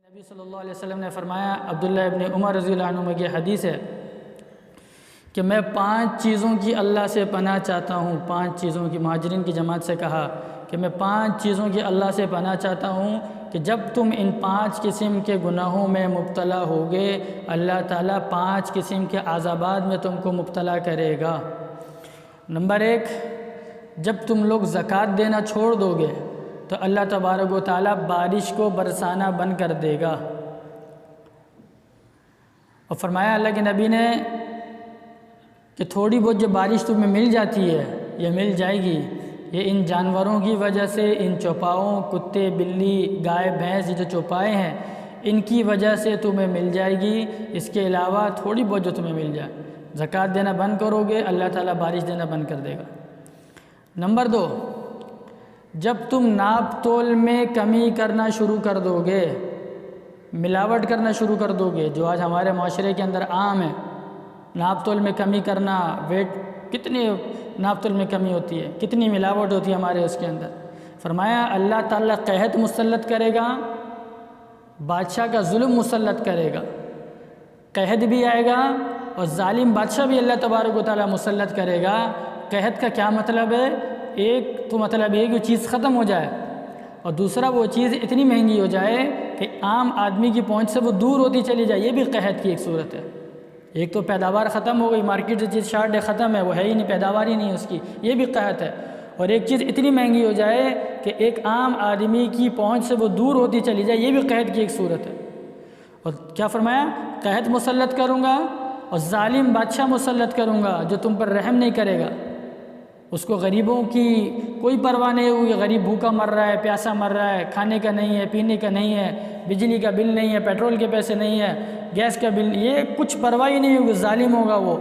نبی صلی اللہ علیہ وسلم نے فرمایا، عبداللہ ابن عمر رضی اللہ عنہ کی حدیث ہے کہ میں 5 چیزوں کی اللہ سے پناہ چاہتا ہوں۔ 5 چیزوں کی، مہاجرین کی جماعت سے کہا کہ میں 5 چیزوں کی اللہ سے پناہ چاہتا ہوں کہ جب تم ان 5 قسم کے گناہوں میں مبتلا ہوگے، اللہ تعالیٰ 5 قسم کے عذابات میں تم کو مبتلا کرے گا۔ نمبر 1، جب تم لوگ زکوٰۃ دینا چھوڑ دو گے تو اللہ تبارک و تعالیٰ بارش کو برسانا بند کر دے گا۔ اور فرمایا اللہ کے نبی نے کہ تھوڑی بہت جو بارش تمہیں مل جاتی ہے، یہ مل جائے گی، یہ ان جانوروں کی وجہ سے، ان چوپاؤں، کتے، بلی، گائے، بھینس، یہ جو چوپائے ہیں، ان کی وجہ سے تمہیں مل جائے گی۔ اس کے علاوہ تھوڑی بہت جو تمہیں مل جائے، زکوٰۃ دینا بند کرو گے، اللہ تعالیٰ بارش دینا بند کر دے گا۔ نمبر 2، جب تم ناپ تول میں کمی کرنا شروع کر دو گے، ملاوٹ کرنا شروع کر دو گے، جو آج ہمارے معاشرے کے اندر عام ہے، ناپ تول میں کمی کرنا، ویٹ، کتنی ناپ تول میں کمی ہوتی ہے، کتنی ملاوٹ ہوتی ہے ہمارے اس کے اندر۔ فرمایا اللہ تعالیٰ قحط مسلط کرے گا، بادشاہ کا ظلم مسلط کرے گا، قحط بھی آئے گا اور ظالم بادشاہ بھی اللہ تبارک و تعالیٰ مسلط کرے گا۔ قحط کا کیا مطلب ہے؟ ایک تو مطلب یہ کہ چیز ختم ہو جائے، اور دوسرا وہ چیز اتنی مہنگی ہو جائے کہ عام آدمی کی پہنچ سے وہ دور ہوتی چلی جائے، یہ بھی قحط کی ایک صورت ہے۔ ایک تو پیداوار ختم ہو گئی، مارکیٹ سے چیز شارٹ ہے، ختم ہے، وہ ہے ہی نہیں، پیداوار ہی نہیں اس کی، یہ بھی قحط ہے۔ اور ایک چیز اتنی مہنگی ہو جائے کہ ایک عام آدمی کی پہنچ سے وہ دور ہوتی چلی جائے، یہ بھی قحط کی ایک صورت ہے۔ اور کیا فرمایا؟ قحط مسلط کروں گا اور ظالم بادشاہ مسلط کروں گا جو تم پر رحم نہیں کرے گا، اس کو غریبوں کی کوئی پرواہ نہیں ہوگی، غریب بھوکا مر رہا ہے، پیاسا مر رہا ہے، کھانے کا نہیں ہے، پینے کا نہیں ہے، بجلی کا بل نہیں ہے، پیٹرول کے پیسے نہیں ہے، گیس کا بل، یہ کچھ پرواہ ہی نہیں ہوگی، ظالم ہوگا وہ۔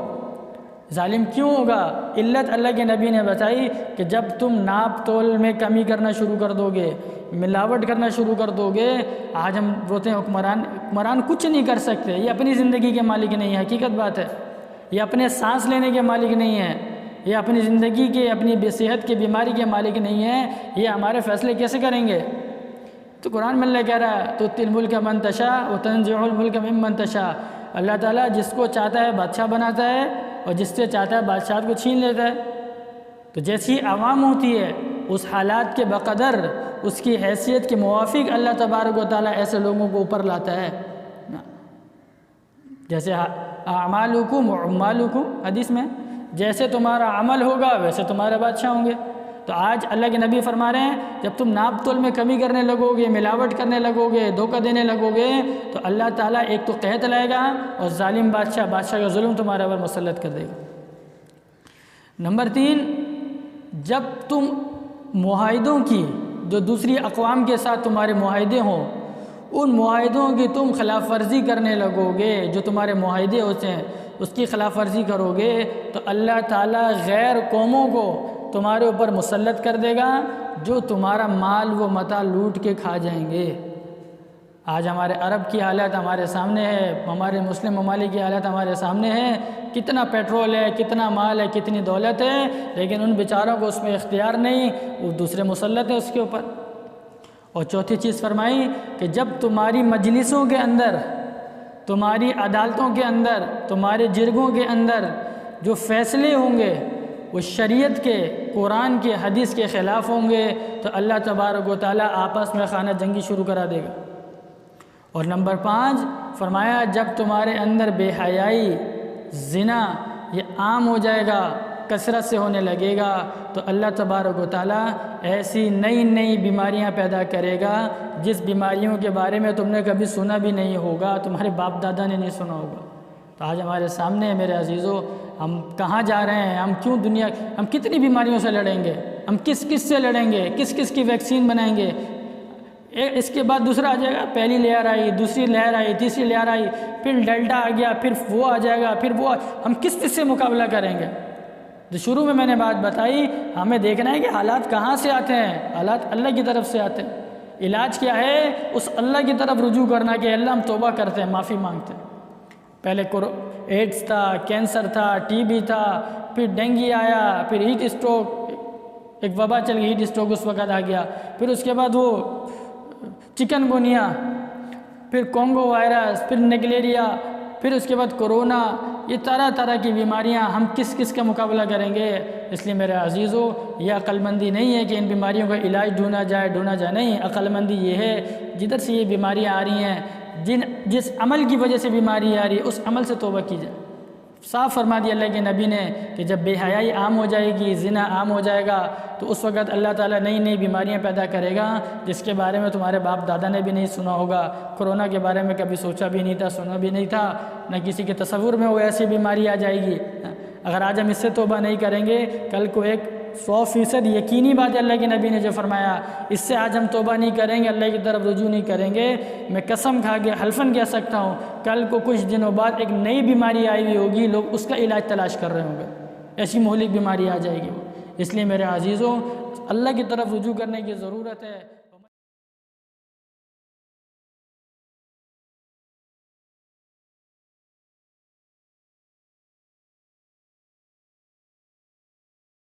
ظالم کیوں ہوگا؟ علت اللہ کے نبی نے بتائی کہ جب تم ناپ تول میں کمی کرنا شروع کر دو گے، ملاوٹ کرنا شروع کر دو گے۔ آج ہم روتے ہیں حکمران کچھ نہیں کر سکتے، یہ اپنی زندگی کے مالک نہیں ہے، حقیقت بات ہے، یہ اپنے سانس لینے کے مالک نہیں ہے، یہ اپنی زندگی کے، اپنی صحت کی بیماری کے مالک نہیں ہے، یہ ہمارے فیصلے کیسے کریں گے؟ تو قرآن میں اللہ کہہ رہا ہے تؤتی الملک من تشاء وتنزع الملک ممن تشاء، اللہ تعالیٰ جس کو چاہتا ہے بادشاہ بناتا ہے اور جس سے چاہتا ہے بادشاہت کو چھین لیتا ہے۔ تو جیسی عوام ہوتی ہے اس حالات کے بقدر، اس کی حیثیت کے موافق اللہ تبارک و تعالیٰ ایسے لوگوں کو اوپر لاتا ہے۔ جیسے اعمالکم وعمالکم، حدیث میں جیسے تمہارا عمل ہوگا ویسے تمہارے بادشاہ ہوں گے۔ تو آج اللہ کے نبی فرما رہے ہیں جب تم ناپ تول میں کمی کرنے لگو گے، ملاوٹ کرنے لگو گے، دھوکہ دینے لگو گے، تو اللہ تعالیٰ ایک تو قحط لائے گا اور ظالم بادشاہ کا ظلم تمہارے پر مسلط کر دے گا۔ نمبر 3، جب تم معاہدوں کی، جو دوسری اقوام کے ساتھ تمہارے معاہدے ہوں، ان معاہدوں کی تم خلاف ورزی کرنے لگو گے، جو تمہارے معاہدے ہوتے ہیں اس کی خلاف ورزی کرو گے تو اللہ تعالیٰ غیر قوموں کو تمہارے اوپر مسلط کر دے گا، جو تمہارا مال و متاع لوٹ کے کھا جائیں گے۔ آج ہمارے عرب کی حالت ہمارے سامنے ہے، ہمارے مسلم ممالک کی حالت ہمارے سامنے ہے، کتنا پیٹرول ہے، کتنا مال ہے، کتنی دولت ہے، لیکن ان بیچاروں کو اس میں اختیار نہیں، وہ دوسرے مسلط ہیں اس کے اوپر۔ اور چوتھی چیز فرمائی کہ جب تمہاری مجلسوں کے اندر، تمہاری عدالتوں کے اندر، تمہارے جرگوں کے اندر جو فیصلے ہوں گے وہ شریعت کے، قرآن کے، حدیث کے خلاف ہوں گے تو اللہ تبارک و تعالیٰ آپس میں خانہ جنگی شروع کرا دے گا۔ اور نمبر 5 فرمایا جب تمہارے اندر بے حیائی، زنا، یہ عام ہو جائے گا، کثرت سے ہونے لگے گا تو اللہ تبارک و تعالیٰ ایسی نئی نئی بیماریاں پیدا کرے گا جس بیماریوں کے بارے میں تم نے کبھی سنا بھی نہیں ہوگا، تمہارے باپ دادا نے نہیں سنا ہوگا۔ تو آج ہمارے سامنے ہے میرے عزیزو، ہم کہاں جا رہے ہیں، ہم کتنی بیماریوں سے لڑیں گے، ہم کس سے لڑیں گے، کس کی ویکسین بنائیں گے، اس کے بعد دوسرا آ جائے گا، پہلی لہر آئی، دوسری لہر آئی، تیسری لہر آئی، پھر ڈیلٹا آ گیا، پھر وہ آ جائے گا، پھر وہ ہم کس سے مقابلہ کریں گے؟ جو شروع میں نے بات بتائی، ہمیں دیکھنا ہے کہ حالات کہاں سے آتے ہیں، حالات اللہ کی طرف سے آتے ہیں۔ علاج کیا ہے؟ اس اللہ کی طرف رجوع کرنا کہ اللہ ہم توبہ کرتے ہیں، معافی مانگتے ہیں۔ پہلے ایڈز تھا، کینسر تھا، ٹی بی تھا، پھر ڈینگی آیا، پھر ہیٹ اسٹروک، ایک وبا چل گئی، ہیٹ اسٹروک اس وقت آ گیا، پھر اس کے بعد وہ چکن گونیا، پھر کونگو وائرس، پھر نیگلیریا، پھر اس کے بعد کرونا، یہ طرح طرح کی بیماریاں، ہم کس کس کا مقابلہ کریں گے؟ اس لیے میرے عزیزو، یہ عقل مندی نہیں ہے کہ ان بیماریوں کا علاج ڈھونڈا جائے، نہیں، عقل مندی یہ ہے جدھر سے یہ بیماریاں آ رہی ہیں، جس عمل کی وجہ سے بیماری آ رہی ہے اس عمل سے توبہ کی جائے۔ صاف فرما دیا اللہ کے نبی نے کہ جب بے حیائی عام ہو جائے گی، زنا عام ہو جائے گا، تو اس وقت اللہ تعالیٰ نئی نئی بیماریاں پیدا کرے گا جس کے بارے میں تمہارے باپ دادا نے بھی نہیں سنا ہوگا۔ کرونا کے بارے میں کبھی سوچا بھی نہیں تھا، سنا بھی نہیں تھا، نہ کسی کے تصور میں وہ ایسی بیماری آ جائے گی۔ اگر آج ہم اس سے توبہ نہیں کریں گے، کل کو 100% یقینی بات ہے اللہ کے نبی نے جو فرمایا، اس سے آج ہم توبہ نہیں کریں گے، اللہ کی طرف رجوع نہیں کریں گے، میں قسم کھا کے حلفاً کہہ سکتا ہوں کل کو کچھ دنوں بعد ایک نئی بیماری آئی ہوئی ہوگی، لوگ اس کا علاج تلاش کر رہے ہوں گے، ایسی مہلک بیماری آ جائے گی وہ۔ اس لیے میرے عزیزوں، اللہ کی طرف رجوع کرنے کی ضرورت ہے۔